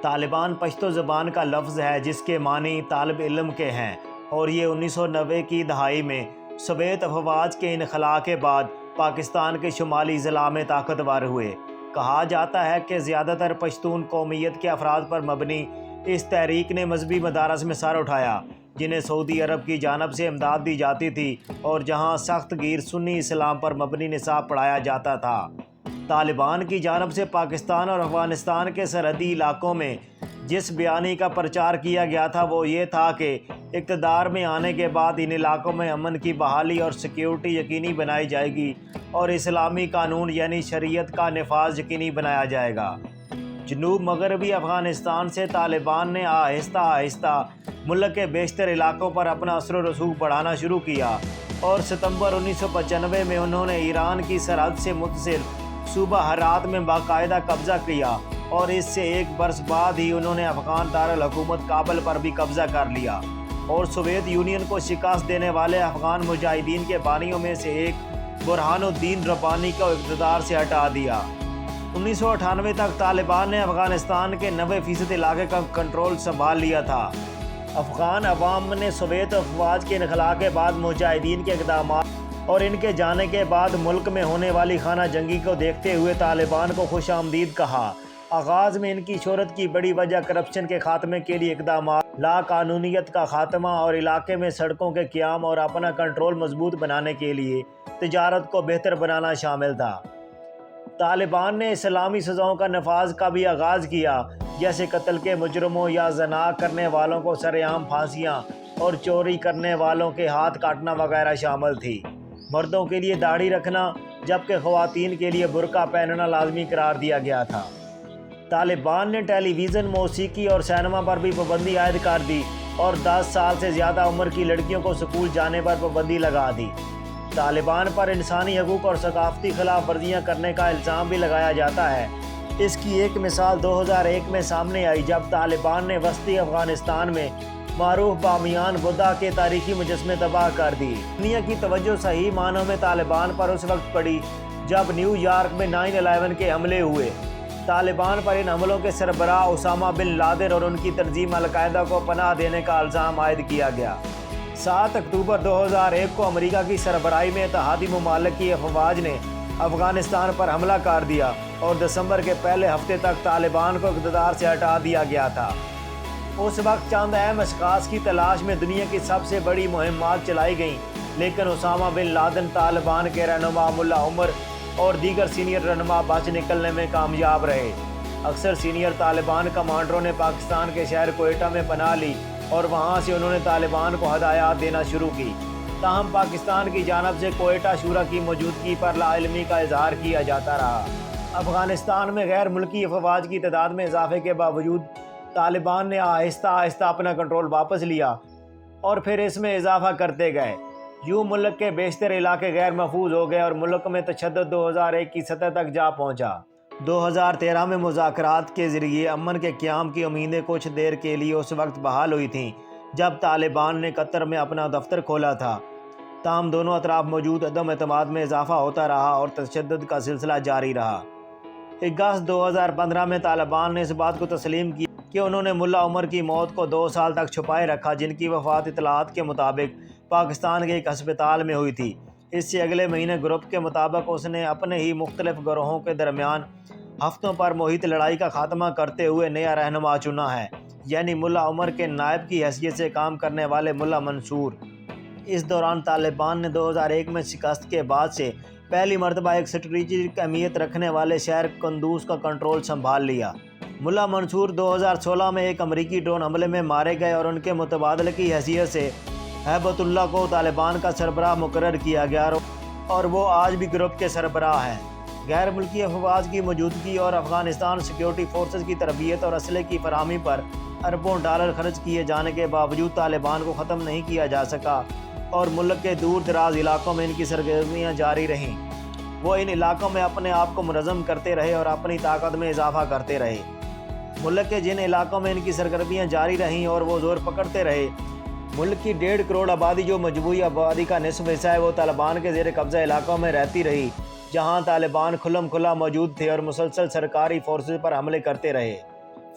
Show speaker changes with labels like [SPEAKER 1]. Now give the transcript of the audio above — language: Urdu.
[SPEAKER 1] طالبان پشتو زبان کا لفظ ہے جس کے معنی طالب علم کے ہیں، اور یہ 1990 کی دہائی میں سوویت افواج کے انخلاء کے بعد پاکستان کے شمالی اضلاع میں طاقتور ہوئے۔ کہا جاتا ہے کہ زیادہ تر پشتون قومیت کے افراد پر مبنی اس تحریک نے مذہبی مدارس میں سر اٹھایا، جنہیں سعودی عرب کی جانب سے امداد دی جاتی تھی اور جہاں سخت گیر سنی اسلام پر مبنی نصاب پڑھایا جاتا تھا۔ طالبان کی جانب سے پاکستان اور افغانستان کے سرحدی علاقوں میں جس بیانی کا پرچار کیا گیا تھا وہ یہ تھا کہ اقتدار میں آنے کے بعد ان علاقوں میں امن کی بحالی اور سیکیورٹی یقینی بنائی جائے گی اور اسلامی قانون یعنی شریعت کا نفاذ یقینی بنایا جائے گا۔ جنوب مغربی افغانستان سے طالبان نے آہستہ آہستہ ملک کے بیشتر علاقوں پر اپنا اثر و رسوخ بڑھانا شروع کیا، اور ستمبر 1995 میں انہوں نے ایران کی سرحد سے متصل صوبہ ہرات میں باقاعدہ قبضہ کیا، اور اس سے ایک برس بعد ہی انہوں نے افغان دارالحکومت کابل پر بھی قبضہ کر لیا اور سوویت یونین کو شکست دینے والے افغان مجاہدین کے بانیوں میں سے ایک برہان الدین ربانی کو اقتدار سے ہٹا دیا۔ 1998 تک طالبان نے افغانستان کے 90% علاقے کا کنٹرول سنبھال لیا تھا۔ افغان عوام نے سوویت افواج کے انخلاء کے بعد مجاہدین کے اقدامات اور ان کے جانے کے بعد ملک میں ہونے والی خانہ جنگی کو دیکھتے ہوئے طالبان کو خوش آمدید کہا۔ آغاز میں ان کی شہرت کی بڑی وجہ کرپشن کے خاتمے کے لیے اقدامات، لا قانونیت کا خاتمہ اور علاقے میں سڑکوں کے قیام اور اپنا کنٹرول مضبوط بنانے کے لیے تجارت کو بہتر بنانا شامل تھا۔ طالبان نے اسلامی سزاؤں کا نفاذ کا بھی آغاز کیا، جیسے قتل کے مجرموں یا زنا کرنے والوں کو سرعام پھانسیاں اور چوری کرنے والوں کے ہاتھ کاٹنا وغیرہ شامل تھی۔ مردوں کے لیے داڑھی رکھنا جبکہ خواتین کے لیے برقع پہننا لازمی قرار دیا گیا تھا۔ طالبان نے ٹیلی ویژن، موسیقی اور سینما پر بھی پابندی عائد کر دی اور 10 سال سے زیادہ عمر کی لڑکیوں کو اسکول جانے پر پابندی لگا دی۔ طالبان پر انسانی حقوق اور ثقافتی خلاف ورزیاں کرنے کا الزام بھی لگایا جاتا ہے۔ اس کی ایک مثال 2001 میں سامنے آئی جب طالبان نے وسطی افغانستان میں معروف بامیان بدھا کے تاریخی مجسمے تباہ کر دی۔ دنیا کی توجہ صحیح معنوں میں طالبان پر اس وقت پڑی جب نیو یارک میں 9/11 کے حملے ہوئے۔ طالبان پر ان حملوں کے سربراہ اسامہ بن لادن اور ان کی تنظیم القاعدہ کو پناہ دینے کا الزام عائد کیا گیا۔ 7 اکتوبر 2001 کو امریکہ کی سربراہی میں اتحادی ممالک کی افواج نے افغانستان پر حملہ کر دیا اور دسمبر کے پہلے ہفتے تک طالبان کو اقتدار سے ہٹا دیا گیا تھا۔ اس وقت چند اہم اشخاص کی تلاش میں دنیا کی سب سے بڑی مہمات چلائی گئیں، لیکن اسامہ بن لادن، طالبان کے رہنما ملا عمر اور دیگر سینئر رہنما بچ نکلنے میں کامیاب رہے۔ اکثر سینئر طالبان کمانڈروں نے پاکستان کے شہر کوئٹہ میں پناہ لی اور وہاں سے انہوں نے طالبان کو ہدایات دینا شروع کی۔ تاہم پاکستان کی جانب سے کوئٹہ شورا کی موجودگی پر لا علمی کا اظہار کیا جاتا رہا۔ افغانستان میں غیر ملکی افواج کی تعداد میں اضافے کے باوجود طالبان نے آہستہ آہستہ اپنا کنٹرول واپس لیا اور پھر اس میں اضافہ کرتے گئے۔ یوں ملک کے بیشتر علاقے غیر محفوظ ہو گئے اور ملک میں تشدد 2001 کی سطح تک جا پہنچا۔ 2013 میں مذاکرات کے ذریعے امن کے قیام کی امیدیں کچھ دیر کے لیے اس وقت بحال ہوئی تھیں جب طالبان نے قطر میں اپنا دفتر کھولا تھا۔ تاہم دونوں اطراف موجود عدم اعتماد میں اضافہ ہوتا رہا اور تشدد کا سلسلہ جاری رہا۔ اگست 2015 میں طالبان نے اس بات کو تسلیم کیا کہ انہوں نے ملا عمر کی موت کو 2 سال تک چھپائے رکھا، جن کی وفات اطلاعات کے مطابق پاکستان کے ایک ہسپتال میں ہوئی تھی۔ اس سے اگلے مہینے گروپ کے مطابق اس نے اپنے ہی مختلف گروہوں کے درمیان ہفتوں پر محیط لڑائی کا خاتمہ کرتے ہوئے نیا رہنما چنا ہے، یعنی ملا عمر کے نائب کی حیثیت سے کام کرنے والے ملا منصور۔ اس دوران طالبان نے 2001 میں شکست کے بعد سے پہلی مرتبہ ایک اسٹریٹجک اہمیت رکھنے والے شہر قندوز کا کنٹرول سنبھال لیا۔ ملا منصور 2016 میں ایک امریکی ڈرون حملے میں مارے گئے اور ان کے متبادل کی حیثیت سے ہیبت اللہ کو طالبان کا سربراہ مقرر کیا گیا اور وہ آج بھی گروپ کے سربراہ ہیں۔ غیر ملکی افواج کی موجودگی اور افغانستان سیکیورٹی فورسز کی تربیت اور اسلحے کی فراہمی پر اربوں ڈالر خرچ کیے جانے کے باوجود طالبان کو ختم نہیں کیا جا سکا اور ملک کے دور دراز علاقوں میں ان کی سرگرمیاں جاری رہیں۔ وہ ان علاقوں میں اپنے آپ کو منظم کرتے رہے اور اپنی طاقت میں اضافہ کرتے رہے۔ ملک کے جن علاقوں میں ان کی سرگرمیاں جاری رہیں اور وہ زور پکڑتے رہے، ملک کی 1.5 کروڑ آبادی جو مجموعی آبادی کا نصف حصہ ہے وہ طالبان کے زیر قبضہ علاقوں میں رہتی رہی، جہاں طالبان کھلم کھلا موجود تھے اور مسلسل سرکاری فورسز پر حملے کرتے رہے۔